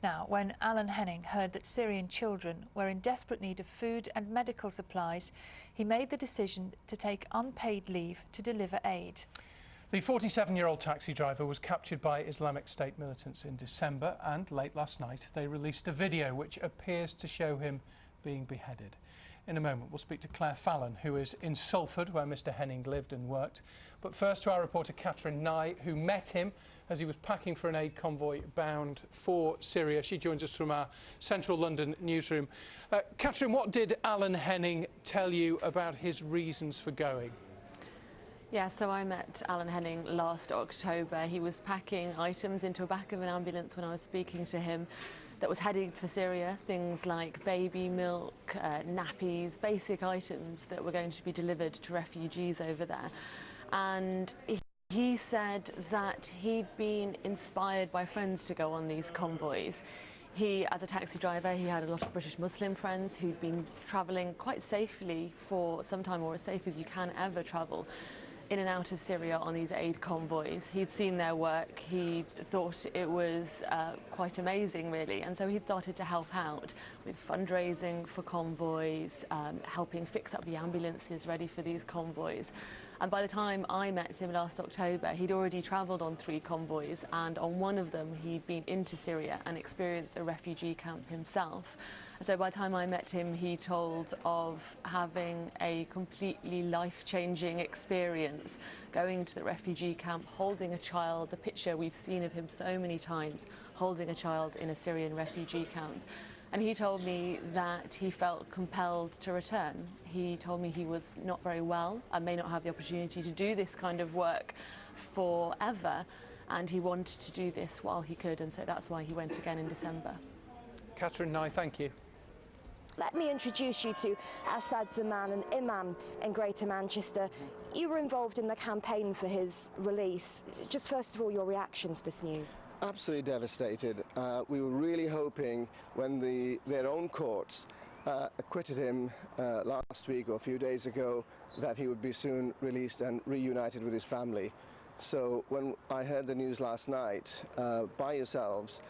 Now, when Alan Henning heard that Syrian children were in desperate need of food and medical supplies, he made the decision to take unpaid leave to deliver aid. The 47-year-old taxi driver was captured by Islamic State militants in December, and late last night they released a video which appears to show him being beheaded. In a moment we'll speak to Claire Fallon, who is in Salford, where Mr Henning lived and worked. But first to our reporter Catherine Nye, who met him as he was packing for an aid convoy bound for Syria. She joins us from our central London newsroom. Catherine, what did Alan Henning tell you about his reasons for going? Yeah, so I met Alan Henning last October. He was packing items into the back of an ambulance when I was speaking to him that was heading for Syria, things like baby milk, nappies, basic items that were going to be delivered to refugees over there. And he said that he'd been inspired by friends to go on these convoys. He, as a taxi driver, he had a lot of British Muslim friends who'd been travelling quite safely for some time, or as safe as you can ever travel, in and out of Syria on these aid convoys. He'd seen their work, he'd thought it was quite amazing really, and so he'd started to help out with fundraising for convoys, helping fix up the ambulances ready for these convoys. And by the time I met him last October, he'd already travelled on 3 convoys, and on one of them he'd been into Syria and experienced a refugee camp himself. And so by the time I met him, he told of having a completely life-changing experience, going to the refugee camp, holding a child, the picture we've seen of him so many times, holding a child in a Syrian refugee camp. And he told me that he felt compelled to return. He told me he was not very well and may not have the opportunity to do this kind of work forever, and he wanted to do this while he could, and so that's why he went again in December. Catherine Nye, thank you. Let me introduce you to Asad Zaman, an imam in Greater Manchester. You were involved in the campaign for his release. Just first of all, your reaction to this news? Absolutely devastated. We were really hoping when their own courts acquitted him last week or a few days ago that he would be soon released and reunited with his family. So when I heard the news last night by yourselves,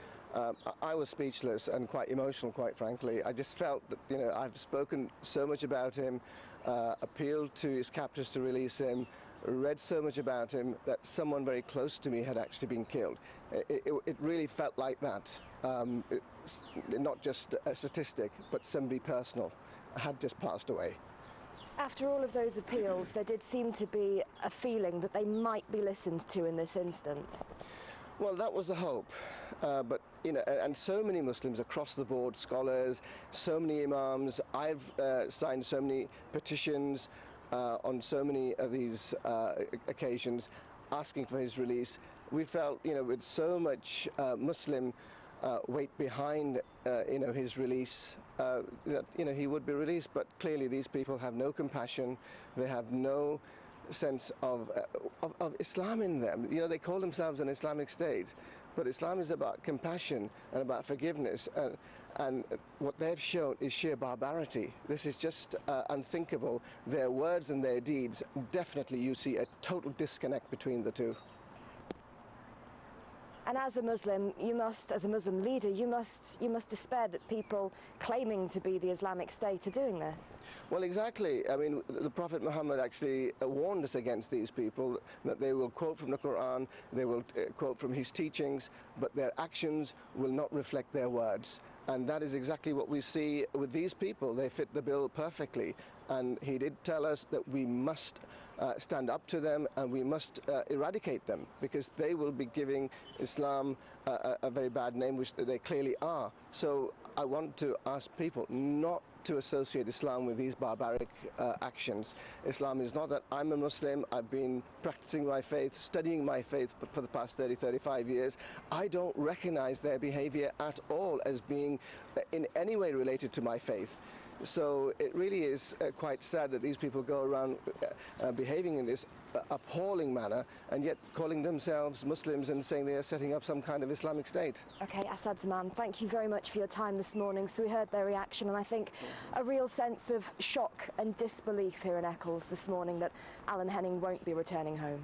I was speechless and quite emotional, quite frankly. I just felt that, you know, I've spoken so much about him, appealed to his captors to release him, read so much about him that someone very close to me had actually been killed. It really felt like that. It's not just a statistic, but somebody personal had just passed away. After all of those appeals, there did seem to be a feeling that they might be listened to in this instance. Well, that was the hope, but you know, and so many Muslims across the board, scholars, so many imams. I've signed so many petitions on so many of these occasions, asking for his release. We felt, you know, with so much Muslim weight behind, you know, his release, that, you know, he would be released. But clearly, these people have no compassion. They have no sense of Islam in them. You know, they call themselves an Islamic State, but Islam is about compassion and about forgiveness, and what they've shown is sheer barbarity. This is just unthinkable. Their words and their deeds, definitely you see a total disconnect between the two. And as a Muslim, you must, as a Muslim leader, you must despair that people claiming to be the Islamic State are doing this. Well, exactly. I mean, the Prophet Muhammad actually warned us against these people, that they will quote from the Quran, they will quote from his teachings, but their actions will not reflect their words. And that is exactly what we see with these people. They fit the bill perfectly. And he did tell us that we must stand up to them and we must eradicate them, because they will be giving Islam a very bad name, which they clearly are. So I want to ask people not to associate Islam with these barbaric actions. Islam is not that. I'm a Muslim, I've been practicing my faith, studying my faith for the past 35 years. I don't recognize their behavior at all as being in any way related to my faith. So it really is quite sad that these people go around behaving in this appalling manner, and yet calling themselves Muslims and saying they are setting up some kind of Islamic State. Okay, Asad Zaman, thank you very much for your time this morning. So we heard their reaction, and I think a real sense of shock and disbelief here in Eccles this morning that Alan Henning won't be returning home.